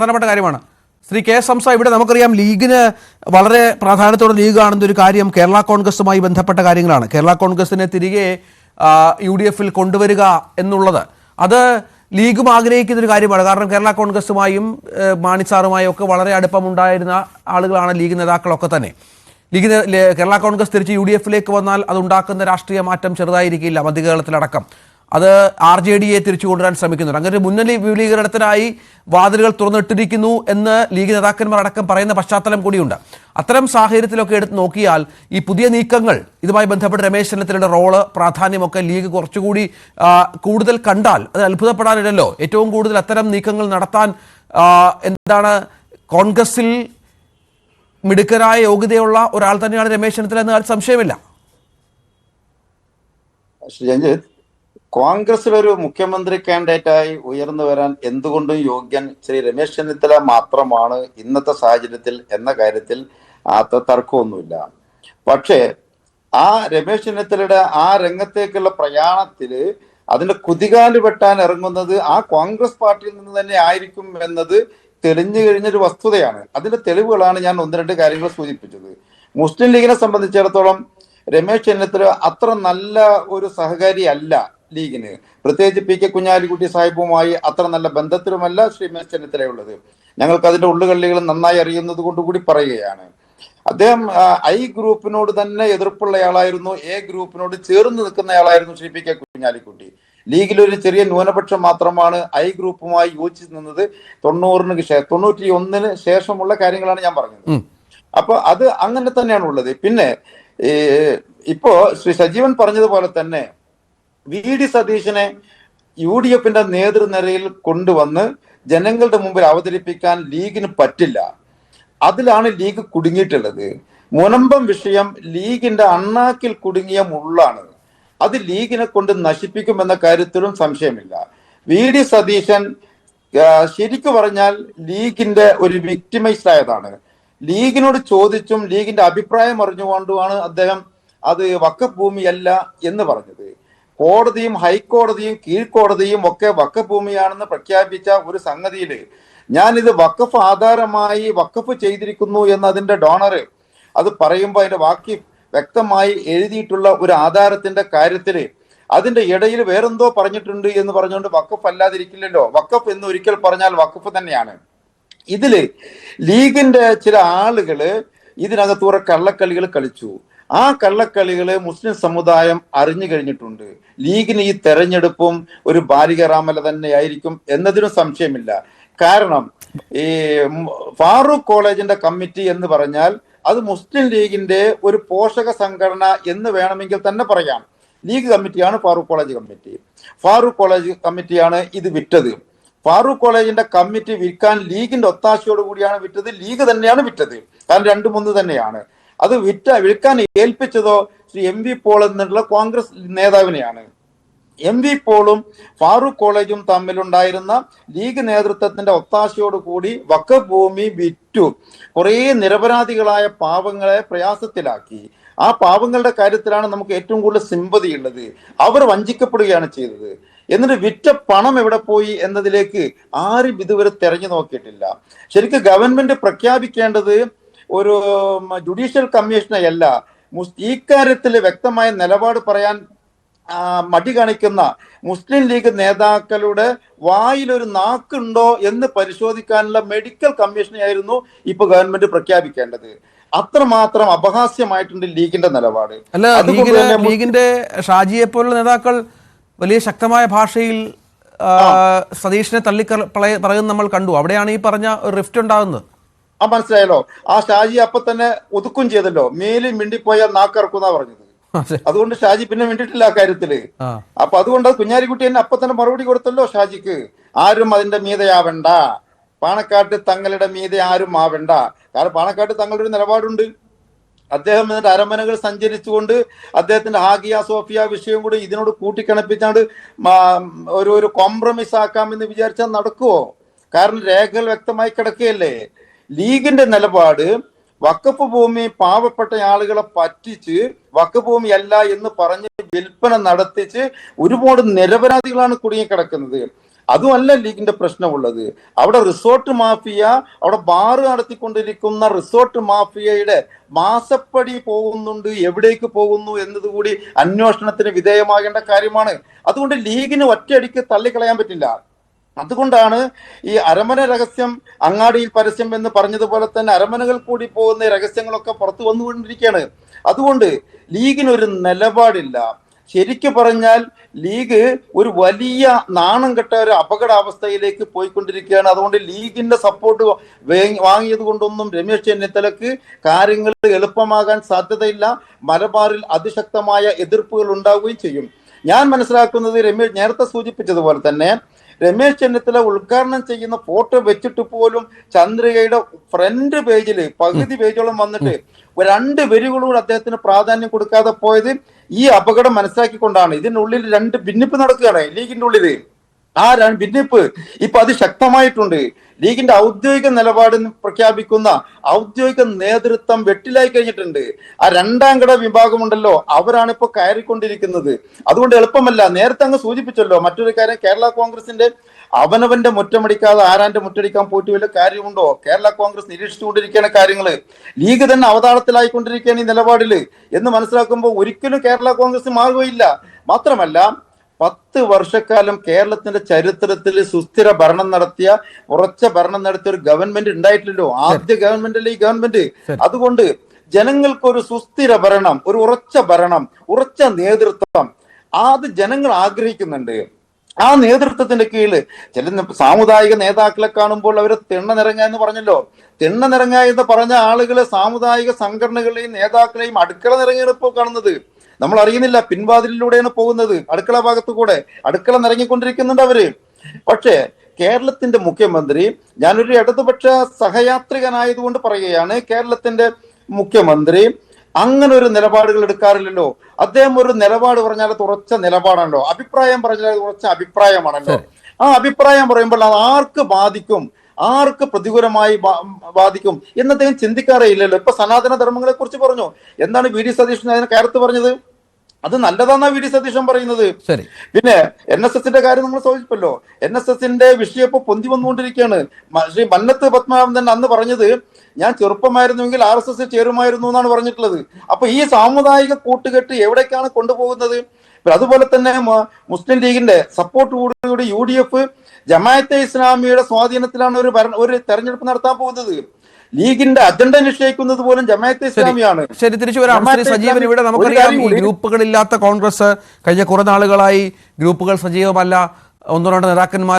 പ്രധാനപ്പെട്ട കാര്യമാണ്. Shri K S Hamza, ഇവിടെ നമുക്കറിയാം ലീഗിന് വളരെ പ്രാധാന്യത്തോടെ ലീഗ് കാണുന്ന ഒരു കാര്യം കേരള കോൺഗ്രസുമായി ബന്ധപ്പെട്ട കാര്യങ്ങളാണ്. കേരള കോൺഗ്രസിനെ തിരികെ UDF-ൽ കൊണ്ടുവരിക എന്നുള്ളത് അത് ലീഗും ആഗ്രഹിക്കുന്ന ഒരു കാര്യമാണ്. കാരണം കേരള കോൺഗ്രസുമായും മാണി സാറുമായും ഒക്കെ വളരെ അടുപ്പമുണ്ടായിരുന്ന ആളുകളാണ് ലീഗ് നേതാക്കളൊക്കെ തന്നെ. കേരള കോൺഗ്രസ് തിരിച്ച് UDF-ലേക്ക് വന്നാൽ അതുണ്ടാക്കുന്ന രാഷ്ട്രീയ മാറ്റം ചെറുതായിരിക്കില്ല. മധ്യകേരളത്തിലടക്കം അത് RJD-യെ തിരിച്ചു കൊണ്ടുവരാൻ ശ്രമിക്കുന്നുണ്ട്. അങ്ങനെ ഒരു മുന്നണി വിപുലീകരണത്തിനായി വാതിലുകൾ തുറന്നിട്ടിരിക്കുന്നു എന്ന് ലീഗ് നേതാക്കന്മാർ അടക്കം പറയുന്ന പശ്ചാത്തലം കൂടിയുണ്ട്. അത്തരം സാഹചര്യത്തിലൊക്കെ എടുത്ത് നോക്കിയാൽ ഈ പുതിയ നീക്കങ്ങൾ, ഇതുമായി ബന്ധപ്പെട്ട് രമേശ് ചെന്നിത്തലയുടെ റോള്, പ്രാധാന്യമൊക്കെ ലീഗ് കുറച്ചുകൂടി കൂടുതൽ കണ്ടാൽ അത് അത്ഭുതപ്പെടാനില്ലല്ലോ. ഏറ്റവും കൂടുതൽ അത്തരം നീക്കങ്ങൾ നടത്താൻ എന്താണ് കോൺഗ്രസിൽ മിടുക്കരായ യോഗ്യതയുള്ള ഒരാൾ തന്നെയാണ് രമേശ് ചെന്നിത്തല എന്ന് സംശയമില്ല. കോൺഗ്രസിലൊരു മുഖ്യമന്ത്രി കാൻഡിഡേറ്റായി ഉയർന്നു വരാൻ എന്തുകൊണ്ടും യോഗ്യൻ ശ്രീ രമേശ് ചെന്നിത്തല മാത്രമാണ് ഇന്നത്തെ സാഹചര്യത്തിൽ എന്ന കാര്യത്തിൽ തർക്കമൊന്നുമില്ല. പക്ഷേ ആ രമേശ് ചെന്നിത്തലയുടെ ആ രംഗത്തേക്കുള്ള പ്രയാണത്തില് അതിന്റെ കുതികാല് വെട്ടാൻ ഇറങ്ങുന്നത് ആ കോൺഗ്രസ് പാർട്ടിയിൽ നിന്ന് തന്നെ ആയിരിക്കും എന്നത് തെളിഞ്ഞു കഴിഞ്ഞൊരു വസ്തുതയാണ്. അതിന്റെ തെളിവുകളാണ് ഞാൻ ഒന്ന് രണ്ട് കാര്യങ്ങൾ സൂചിപ്പിച്ചത്. മുസ്ലിം ലീഗിനെ സംബന്ധിച്ചിടത്തോളം രമേശ് ചെന്നിത്തല അത്ര നല്ല ഒരു സഹകാരി അല്ല ലീഗിന്. പ്രത്യേകിച്ച് PK കുഞ്ഞാലിക്കുട്ടി സാഹിബുമായി അത്ര നല്ല ബന്ധത്തിലുമല്ല ശ്രീ രമേശ് ചെന്നിത്തലയുള്ളത്. ഞങ്ങൾക്ക് അതിന്റെ ഉള്ളുകള്ളികൾ നന്നായി അറിയുന്നത് കൊണ്ടുകൂടി പറയുകയാണ്. അദ്ദേഹം I ഗ്രൂപ്പിനോട് തന്നെ എതിർപ്പുള്ളയാളായിരുന്നു. A ഗ്രൂപ്പിനോട് ചേർന്ന് നിൽക്കുന്നയാളായിരുന്നു ശ്രീ PK കുഞ്ഞാലിക്കുട്ടി. ലീഗിലൊരു ചെറിയ ന്യൂനപക്ഷം മാത്രമാണ് I ഗ്രൂപ്പുമായി യോജിച്ച് നിന്നത്. 91 ശേഷമുള്ള കാര്യങ്ങളാണ് ഞാൻ പറഞ്ഞത്. അപ്പൊ അത് അങ്ങനെ തന്നെയാണ് ഉള്ളത്. പിന്നെ ഇപ്പോ ശ്രീ സജീവൻ പറഞ്ഞതുപോലെ തന്നെ VD സതീശനെ UDF-ന്റെ നേതൃനിരയിൽ കൊണ്ടുവന്ന് ജനങ്ങളുടെ മുമ്പിൽ അവതരിപ്പിക്കാൻ ലീഗിന് പറ്റില്ല. അതിലാണ് ലീഗ് കുടുങ്ങിയിട്ടുള്ളത്. മുനമ്പം വിഷയം ലീഗിന്റെ അണ്ണാക്കിൽ കുടുങ്ങിയ മുള്ളാണ്. അത് ലീഗിനെ കൊണ്ട് നശിപ്പിക്കുമെന്ന കാര്യത്തിലും സംശയമില്ല. VD സതീശൻ ശരിക്കു പറഞ്ഞാൽ ലീഗിന്റെ ഒരു വിക്ടിമൈസ്ഡ് ആയതാണ്. ലീഗിനോട് ചോദിച്ചും ലീഗിന്റെ അഭിപ്രായം അറിഞ്ഞുകൊണ്ടുമാണ് അദ്ദേഹം അത് വഖഫ് ഭൂമിയല്ല എന്ന് പറഞ്ഞത്. കോടതിയും ഹൈക്കോടതിയും കീഴ്ക്കോടതിയും ഒക്കെ വഖഫ് ഭൂമിയാണെന്ന് പ്രഖ്യാപിച്ച ഒരു സംഗതിയിൽ ഞാനിത് വഖഫ് ആധാരമായി വഖഫ് ചെയ്തിരിക്കുന്നു എന്നതിന്റെ ഡോണർ അത് പറയുമ്പോൾ അതിന്റെ ബാക്കി വ്യക്തമായി എഴുതിയിട്ടുള്ള ഒരു ആധാരത്തിന്റെ കാര്യത്തിൽ അതിന്റെ ഇടയിൽ വേറെന്തോ പറഞ്ഞിട്ടുണ്ട് എന്ന് പറഞ്ഞുകൊണ്ട് വഖഫ് അല്ലാതിരിക്കില്ലല്ലോ. വഖഫ് എന്ന് ഒരിക്കൽ പറഞ്ഞാൽ വഖഫ് തന്നെയാണ്. ഇതില് ലീഗിന്റെ ചില ആളുകള് ഇതിനകത്ത് കുറെ കള്ളക്കളികൾ കളിച്ചു. ആ കള്ളക്കളികള് മുസ്ലിം സമുദായം അറിഞ്ഞു കഴിഞ്ഞിട്ടുണ്ട്. ലീഗിന് ഈ തെരഞ്ഞെടുപ്പും ഒരു ബാലികറാമല തന്നെയായിരിക്കും എന്നതിനും സംശയമില്ല. കാരണം ഈ ഫാറൂഖ് കോളേജിന്റെ കമ്മിറ്റി എന്ന് പറഞ്ഞാൽ അത് മുസ്ലിം ലീഗിന്റെ ഒരു പോഷക സംഘടന എന്ന് വേണമെങ്കിൽ തന്നെ പറയാം. ലീഗ് കമ്മിറ്റിയാണ് ഫാറൂഖ് കോളേജ് കമ്മിറ്റി. ഫാറൂഖ് കോളേജ് കമ്മിറ്റിയാണ് ഇത് വിറ്റത്. ഫാറൂഖ് കോളേജിന്റെ കമ്മിറ്റി വിൽക്കാൻ ലീഗിന്റെ ഒത്താശയോട് കൂടിയാണ് വിറ്റത്. ലീഗ് തന്നെയാണ് വിറ്റത്. കാരണം 2-3 തന്നെയാണ്. അത് വിൽക്കാൻ ഏൽപ്പിച്ചതോ ശ്രീ MV പോൾ എന്നുള്ള കോൺഗ്രസ് നേതാവിനെയാണ്. MV പോളും ഫാറൂഖ് കോളേജും തമ്മിലുണ്ടായിരുന്ന ലീഗ് നേതൃത്വത്തിന്റെ ഒത്താശയോടുകൂടി വഖഫ് ഭൂമി വിറ്റു കുറേ നിരപരാധികളായ പാവങ്ങളെ പ്രയാസത്തിലാക്കി. ആ പാവങ്ങളുടെ കാര്യത്തിലാണ് നമുക്ക് ഏറ്റവും കൂടുതൽ സിമ്പതി ഉള്ളത്. അവർ വഞ്ചിക്കപ്പെടുകയാണ് ചെയ്തത്. എന്നിട്ട് വിറ്റ പണം എവിടെ പോയി എന്നതിലേക്ക് ആരും ഇതുവരെ തെരഞ്ഞു നോക്കിയിട്ടില്ല. ശരിക്കും ഗവൺമെന്റ് പ്രഖ്യാപിക്കേണ്ടത് ഒരു ജുഡീഷ്യൽ കമ്മീഷനെയല്ല, ഈ കാര്യത്തിൽ വ്യക്തമായ നിലപാട് പറയാൻ മടി കാണിക്കുന്ന മുസ്ലിം ലീഗ് നേതാക്കളുടെ വായിലൊരു നാക്കുണ്ടോ എന്ന് പരിശോധിക്കാനുള്ള മെഡിക്കൽ കമ്മീഷനെയായിരുന്നു ഇപ്പൊ ഗവൺമെന്റ് പ്രഖ്യാപിക്കേണ്ടത്. അത്രമാത്രം അപഹാസ്യമായിട്ടുണ്ട് ലീഗിന്റെ നിലപാട്. ലീഗിന്റെ ഷാജിയെ പോലുള്ള നേതാക്കൾ വലിയ ശക്തമായ ഭാഷയിൽ സതീഷിനെ പറയുന്നത് നമ്മൾ കണ്ടു. അവിടെയാണ് ഈ പറഞ്ഞ റിഫ്റ്റ് ഉണ്ടാകുന്നത്. മനസ്സിലായല്ലോ. ആ ഷാജി അപ്പൊ തന്നെ ഒതുക്കും ചെയ്തല്ലോ. മേലിൽ മിണ്ടിപ്പോയാൽ നാക്കിറക്കുന്ന പറഞ്ഞത്. അതുകൊണ്ട് ഷാജി പിന്നെ മിണ്ടിട്ടില്ല ആ കാര്യത്തില്. അപ്പൊ അതുകൊണ്ട് കുഞ്ഞാലിക്കുട്ടി തന്നെ അപ്പൊ തന്നെ മറുപടി കൊടുത്തല്ലോ ഷാജിക്ക്. ആരും അതിന്റെ മീതയാവണ്ട, പാണക്കാട്ട് തങ്ങളുടെ മീതെ ആരും ആവണ്ട. കാരണം പാണക്കാട്ട് തങ്ങളുടെ ഒരു നിലപാടുണ്ട്. അദ്ദേഹം എന്നിട്ട് അരമനകൾ സഞ്ചരിച്ചുകൊണ്ട് അദ്ദേഹത്തിന്റെ ഹാഗിയ സോഫിയ വിഷയം കൂടി ഇതിനോട് കൂട്ടിക്കണപ്പിച്ചാണ്ട് ഒരു കോംപ്രമൈസ് ആക്കാമെന്ന് വിചാരിച്ചാൽ നടക്കുവോ? കാരണം രേഖകൾ വ്യക്തമായി കിടക്കുകയല്ലേ. ലീഗിന്റെ നിലപാട് വഖഫ് ഭൂമി പാവപ്പെട്ട ആളുകളെ പറ്റിച്ച് വഖഫ് ഭൂമി അല്ല എന്ന് പറഞ്ഞ് വിൽപ്പന നടത്തിച്ച് ഒരുപാട് നിരപരാധികളാണ് കുടുങ്ങിക്കിടക്കുന്നത്. അതുമല്ല ലീഗിന്റെ പ്രശ്നമുള്ളത്. അവിടെ റിസോർട്ട് മാഫിയ, അവിടെ ബാറ് നടത്തിക്കൊണ്ടിരിക്കുന്ന റിസോർട്ട് മാഫിയയുടെ മാസപ്പടി പോകുന്നുണ്ട്, എവിടേക്ക് പോകുന്നു എന്നതുകൂടി അന്വേഷണത്തിന് വിധേയമാകേണ്ട കാര്യമാണ്. അതുകൊണ്ട് ലീഗിന് ഒറ്റയടിക്ക് തള്ളിക്കളയാൻ പറ്റില്ല. അതുകൊണ്ടാണ് ഈ അരമന രഹസ്യം അങ്ങാടിയിൽ പരസ്യം എന്ന് പറഞ്ഞതുപോലെ തന്നെ അരമനകൾ കൂടി പോകുന്ന രഹസ്യങ്ങളൊക്കെ പുറത്തു വന്നുകൊണ്ടിരിക്കുകയാണ്. അതുകൊണ്ട് ലീഗിനൊരു നിലപാടില്ല. ശരിക്കു പറഞ്ഞാൽ ലീഗ് ഒരു വലിയ നാണം കെട്ട ഒരു അപകടാവസ്ഥയിലേക്ക് പോയിക്കൊണ്ടിരിക്കുകയാണ്. അതുകൊണ്ട് ലീഗിന്റെ സപ്പോർട്ട് വാങ്ങിയത് കൊണ്ടൊന്നും രമേശ് ചെന്നിത്തലക്ക് കാര്യങ്ങൾ എളുപ്പമാകാൻ സാധ്യതയില്ല. മലബാറിൽ അതിശക്തമായ എതിർപ്പുകൾ ഉണ്ടാവുകയും ചെയ്യും. ഞാൻ മനസ്സിലാക്കുന്നത് നേരത്തെ സൂചിപ്പിച്ചതുപോലെ തന്നെ രമേശ് ചെന്നിത്തല ഉദ്ഘാടനം ചെയ്യുന്ന ഫോട്ടോ വെച്ചിട്ട് പോലും ചന്ദ്രികയുടെ ഫ്രണ്ട് പേജിൽ പകുതി പേജോളം വന്നിട്ട് 2 വരികളോട് അദ്ദേഹത്തിന് പ്രാധാന്യം കൊടുക്കാതെ പോയത് ഈ അപകടം മനസ്സിലാക്കിക്കൊണ്ടാണ്. ഇതിനുള്ളിൽ 2 ഭിന്നിപ്പ് നടക്കുകയാണ് ലീഗിന്റെ ഉള്ളിൽ. ആ ഭിന്നിപ്പ് ഇപ്പൊ അതിശക്തമായിട്ടുണ്ട്. ലീഗിന്റെ ഔദ്യോഗിക നിലപാട് പ്രഖ്യാപിക്കുന്ന ഔദ്യോഗിക നേതൃത്വം വെട്ടിലായി കഴിഞ്ഞിട്ടുണ്ട്. ആ 2ാം കിട വിഭാഗമുണ്ടല്ലോ, അവരാണ് ഇപ്പൊ കയറിക്കൊണ്ടിരിക്കുന്നത്. അതുകൊണ്ട് എളുപ്പമല്ല. നേരത്തെ അങ്ങ് സൂചിപ്പിച്ചല്ലോ മറ്റൊരു കാര്യം, കേരള കോൺഗ്രസിന്റെ അവനവന്റെ മുറ്റമടിക്കാതെ ആരാന്റെ മുറ്റടിക്കാൻ പോയിട്ട് വല്ല കാര്യമുണ്ടോ? കേരള കോൺഗ്രസ് നിരീക്ഷിച്ചുകൊണ്ടിരിക്കുകയാണ് കാര്യങ്ങള്. ലീഗ് തന്നെ അവതാളത്തിലായിക്കൊണ്ടിരിക്കുകയാണ് ഈ നിലപാടില് എന്ന് മനസ്സിലാക്കുമ്പോൾ ഒരിക്കലും കേരള കോൺഗ്രസ് മാറുകയില്ല. മാത്രമല്ല 10 വർഷക്കാലം കേരളത്തിന്റെ ചരിത്രത്തിൽ സുസ്ഥിര ഭരണം നടത്തിയ, ഉറച്ച ഭരണം നടത്തിയ ഒരു ഗവൺമെന്റ് ഉണ്ടായിട്ടില്ലല്ലോ. ആദ്യ ഗവൺമെന്റ് അല്ലേ ഈ ഗവൺമെന്റ്. അതുകൊണ്ട് ജനങ്ങൾക്കൊരു സുസ്ഥിര ഭരണം, ഒരു ഉറച്ച ഭരണം, ഉറച്ച നേതൃത്വം അത് ജനങ്ങൾ ആഗ്രഹിക്കുന്നുണ്ട്. ആ നേതൃത്വത്തിന്റെ കീഴിൽ ചില സാമുദായിക നേതാക്കളെ കാണുമ്പോൾ അവര് തിണ്ണ നിറങ്ങ എന്ന് പറഞ്ഞല്ലോ. തിണ്ണ നിറങ്ങ എന്ന് പറഞ്ഞ ആളുകളെ സാമുദായിക സംഘടനകളെയും നേതാക്കളെയും അടുക്കള നിറങ്ങിയാണ് ഇപ്പോൾ കാണുന്നത്. നമ്മൾ അറിയുന്നില്ല, പിൻവാതിലിലൂടെയാണ് പോകുന്നത്, അടുക്കള ഭാഗത്തു കൂടെ അടുക്കള നിറങ്ങിക്കൊണ്ടിരിക്കുന്നുണ്ട് അവര്. പക്ഷേ കേരളത്തിന്റെ മുഖ്യമന്ത്രി, ഞാനൊരു ഇടതുപക്ഷ സഹയാത്രികനായതുകൊണ്ട് പറയുകയാണ്, കേരളത്തിന്റെ മുഖ്യമന്ത്രി അങ്ങനെ ഒരു നിലപാടുകൾ എടുക്കാറില്ലല്ലോ. അദ്ദേഹം ഒരു നിലപാട് പറഞ്ഞാൽ ഉറച്ച നിലപാടാണല്ലോ, അഭിപ്രായം പറഞ്ഞാൽ ഉറച്ച അഭിപ്രായമാണല്ലോ. ആ അഭിപ്രായം പറയുമ്പോൾ അത് ആർക്ക് ബാധിക്കും, ആർക്ക് പ്രതികൂലമായി ബാധിക്കും എന്ന് അദ്ദേഹം ചിന്തിക്കാറേ ഇല്ലല്ലോ. ഇപ്പൊ സനാതന ധർമ്മങ്ങളെ കുറിച്ച് പറഞ്ഞു. എന്താണ് വി.ഡി. സതീശൻ അതിന് കയർത്ത് പറഞ്ഞത്? അത് നല്ലതാന്നാ വി.ഡി. സതീശൻ പറയുന്നത്. പിന്നെ NSSന്റെ കാര്യം നമ്മൾ സൂചിച്ചല്ലോ. NSSന്റെ വിഷയം ഇപ്പൊ പൊന്തി വന്നുകൊണ്ടിരിക്കുകയാണ്. ശ്രീ മന്നത്ത് പത്മനാഭൻ തന്നെ അന്ന് പറഞ്ഞത്, ഞാൻ ചെറുപ്പമായിരുന്നുവെങ്കിൽ RSS ചേരുമായിരുന്നു എന്നാണ് പറഞ്ഞിട്ടുള്ളത്. അപ്പൊ ഈ സാമുദായിക കൂട്ടുകെട്ട് എവിടേക്കാണ് കൊണ്ടുപോകുന്നത്? അതുപോലെ തന്നെ മുസ്ലിം ലീഗിന്റെ സപ്പോർട്ടോടുകൂടി UDF ജമാഅത്തെ ഇസ്ലാമിയുടെ സ്വാധീനത്തിലാണ് ഒരു തെരഞ്ഞെടുപ്പ് നടത്താൻ പോകുന്നത്. ലീഗിന്റെ അജണ്ട നിശ്ചയിക്കുന്നത് പോലും ജമാഅത്തെ ഇസ്ലാമിയാണ്. ശരി, തിരിച്ചു വരാം. ശ്രീ സജീവൻ, ഇവിടെ നമുക്കറിയാം ഈ ഗ്രൂപ്പുകളില്ലാത്ത കോൺഗ്രസ് കഴിഞ്ഞ കുറെ നാളുകളായി ഗ്രൂപ്പുകൾ സജീവമല്ല, 1-2 നേതാക്കന്മാർ